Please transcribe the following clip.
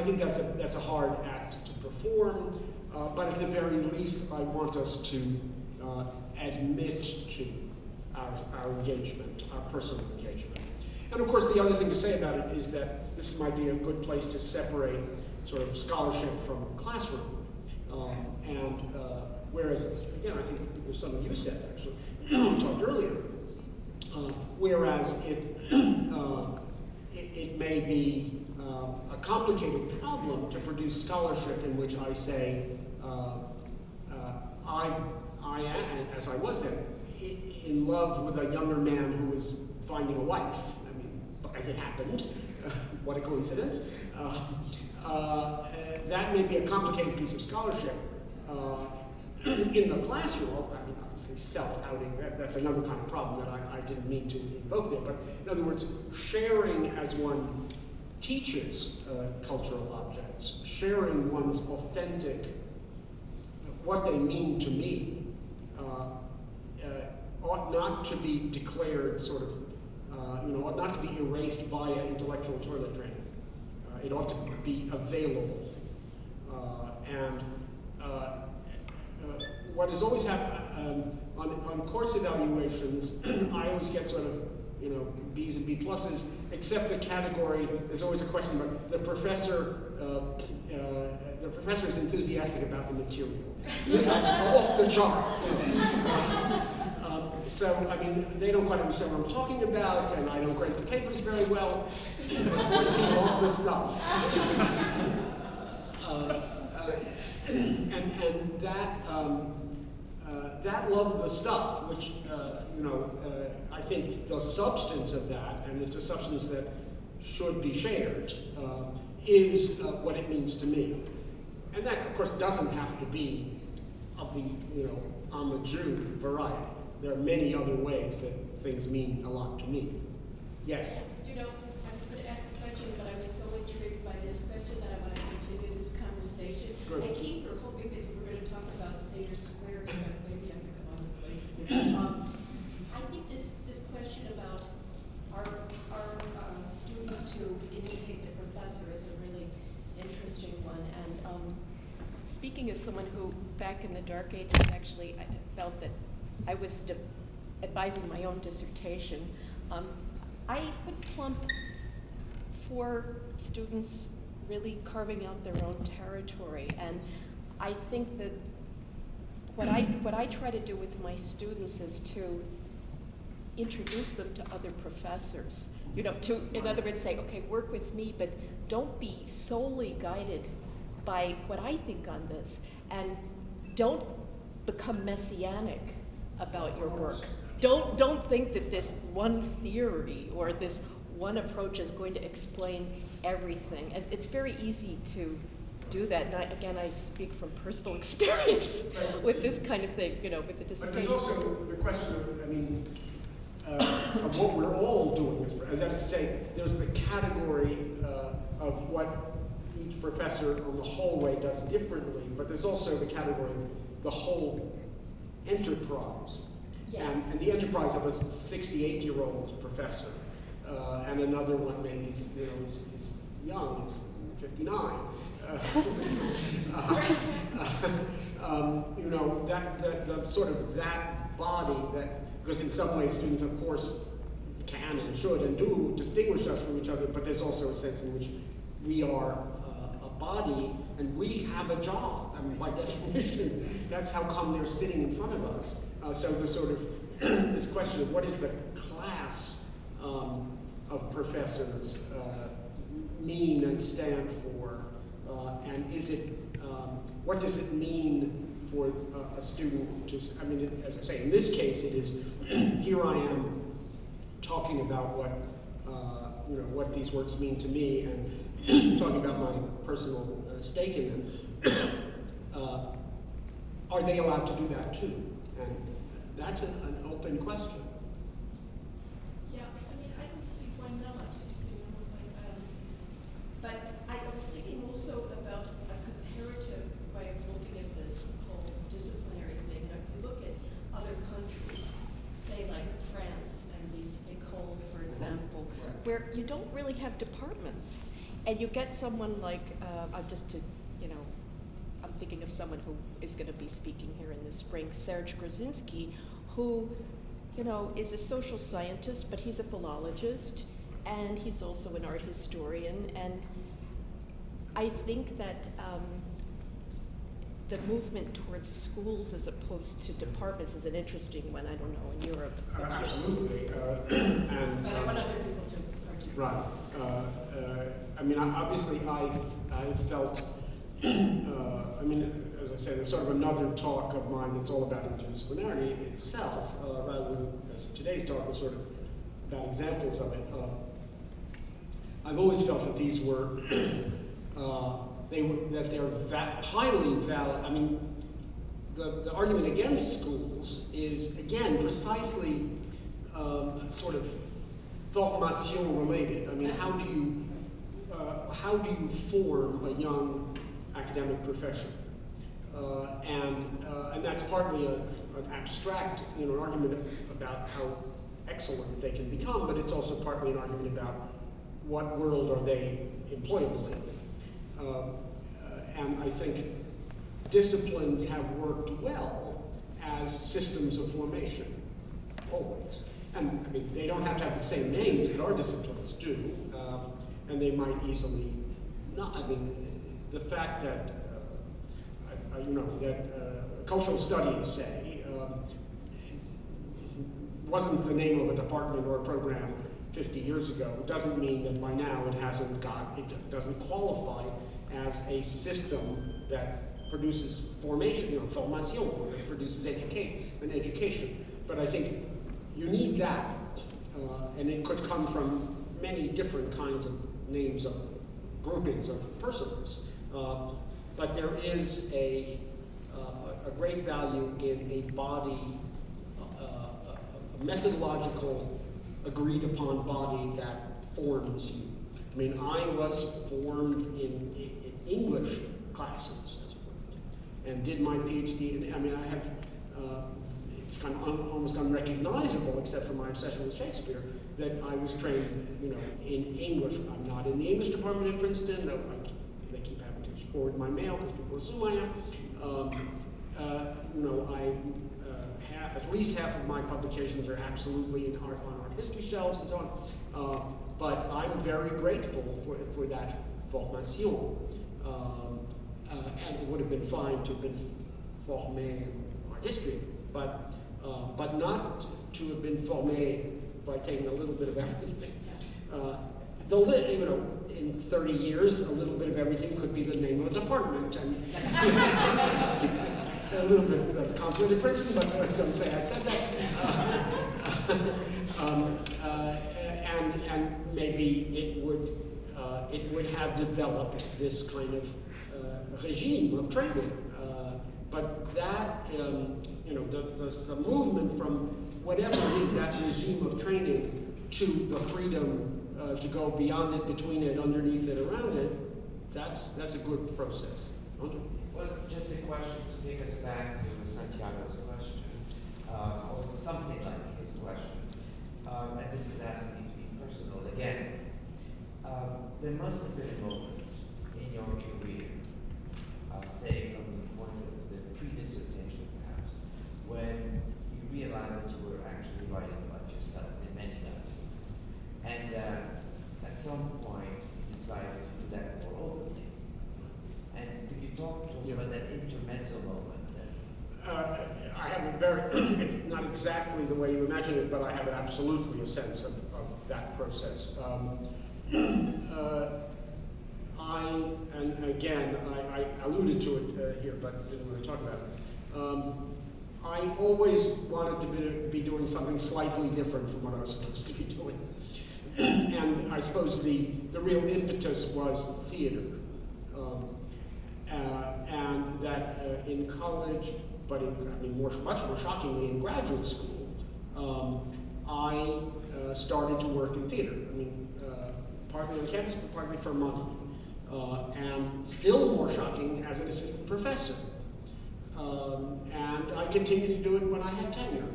I think that's a hard act to perform, but at the very least, I want us to admit to our engagement, our personal engagement. And of course, the other thing to say about it is that this might be a good place to separate sort of scholarship from classroom. Whereas, again, I think it was something you said, actually, we talked earlier, whereas it may be a complicated problem to produce scholarship in which I say, I am, as I was then, in love with a younger man who was finding a wife. I mean, as it happened, what a coincidence. That may be a complicated piece of scholarship. In the classroom, I mean, obviously self-outing, that's another kind of problem that I didn't mean to invoke there, but in other words, sharing as one teaches cultural objects, sharing one's authentic, what they mean to me, ought not to be declared sort of, ought not to be erased via intellectual toilet training. It ought to be available. What has always happened on course evaluations, I always get sort of, B's and B pluses, except the category, there's always a question about the professor is enthusiastic about the material. This is off the chart. So, I mean, they don't quite understand what I'm talking about, and I don't grade the papers very well. I see all the stuff. And that love of the stuff, which, I think the substance of that, and it's a substance that should be shared, is what it means to me. And that, of course, doesn't have to be of the, I'm a Jew variety. There are many other ways that things mean a lot to me. Yes? I was going to ask a question, but I was so intrigued by this question that I want to continue this conversation. Good. I keep hoping that we're going to talk about Seder Square, so maybe I'm going to come on the I think this question about our students to imitate the professor is a really interesting one. And speaking as someone who, back in the dark ages, actually I felt that I was advising my own dissertation, I would plump for students really carving out their own territory. And I think that what I try to do with my students is to introduce them to other professors. In other words, say, okay, work with me, but don't be solely guided by what I think on this, and don't become messianic about your work. Don't think that this one theory or this one approach is going to explain everything. And it's very easy to do that. And I speak from personal experience with this kind of thing, with the dissertation. But there's also the question of what we're all doing. That is to say, there's the category of what each professor on the whole way does differently, but there's also the category of the whole enterprise. Yes. And the enterprise of a 68-year-old professor, and another one maybe is young, he's 59. That sort of that body, because in some ways students, of course, can and should and do distinguish us from each other, but there's also a sense in which we are a body and we have a job. I mean, by definition, that's how come they're sitting in front of us. So the sort of this question of what is the class of professors mean and stand for, and is it what does it mean for a student to? I mean, as I say, in this case, it is here I am talking about what these works mean to me, and talking about my personal stake in them. Are they allowed to do that too? And that's an open question. Yeah, I mean, I don't see why not. But I was thinking also about a comparative way of looking at this whole disciplinary thing. If you look at other countries, say like France and these écoles, for example, where you don't really have departments. And you get someone like, I'm thinking of someone who is going to be speaking here in the spring, Serge Grzinski, who, is a social scientist, but he's a philologist, and he's also an art historian. And I think that the movement towards schools as opposed to departments is an interesting one. I don't know, in Europe. Absolutely. But I want other people to participate. Right. Obviously, I felt, as I said, there's sort of another talk of mine that's all about interdisciplinarity itself, rather than, as today's talk was sort of about examples of it. I've always felt that these were, they're highly valid. The argument against schools is, again, precisely sort of formation related. How do you form a young academic profession? And that's partly an abstract, an argument about how excellent they can become, but it's also partly an argument about what world are they employable in. And I think disciplines have worked well as systems of formation, always. And they don't have to have the same names that our disciplines do, and they might easily not. The fact that, cultural studies, say, wasn't the name of a department or a program 50 years ago, doesn't mean that by now it doesn't qualify as a system that produces formation, formation, or that produces education. But I think you need that, and it could come from many different kinds of names of groupings of persons. But there is a great value in a body, a methodological, agreed upon body that forms you. I was formed in English classes, and did my PhD. I have, it's kind of almost unrecognizable, except for my obsession with Shakespeare, that I was trained, in English. I'm not in the English department at Princeton. They keep having to forward my mail because people assume I am. At least half of my publications are absolutely on art history shelves and so on. But I'm very grateful for that formation. And it would have been fine to have been formé in art history, but not to have been formé by taking a little bit of everything. In 30 years, a little bit of everything could be the name of a department, and a little bit that's complicated Princeton, but I don't say I said that. And maybe it would have developed this kind of regime of training. But that, the movement from whatever is that regime of training to the freedom to go beyond it, between it, underneath it, around it, that's a good process. Well, just a question to take us back to Santiago's question, or something like his question. And this is asking to be personal again. There must have been a moment in your career, say from the point of the pre-dissertation perhaps, when you realized that you were actually writing about yourself in many classes. And at some point you decided to do that more openly. And could you talk to us about that intermezzo moment then? I have it's not exactly the way you imagine it, but I have absolutely a sense of that process. I alluded to it here, but didn't really talk about it. I always wanted to be doing something slightly different from what I was supposed to be doing. And I suppose the real impetus was theater. And that in college, but much more shockingly in graduate school, I started to work in theater. Partly on campus, but partly for money. And still more shocking, as an assistant professor. And I continued to do it when I had tenure.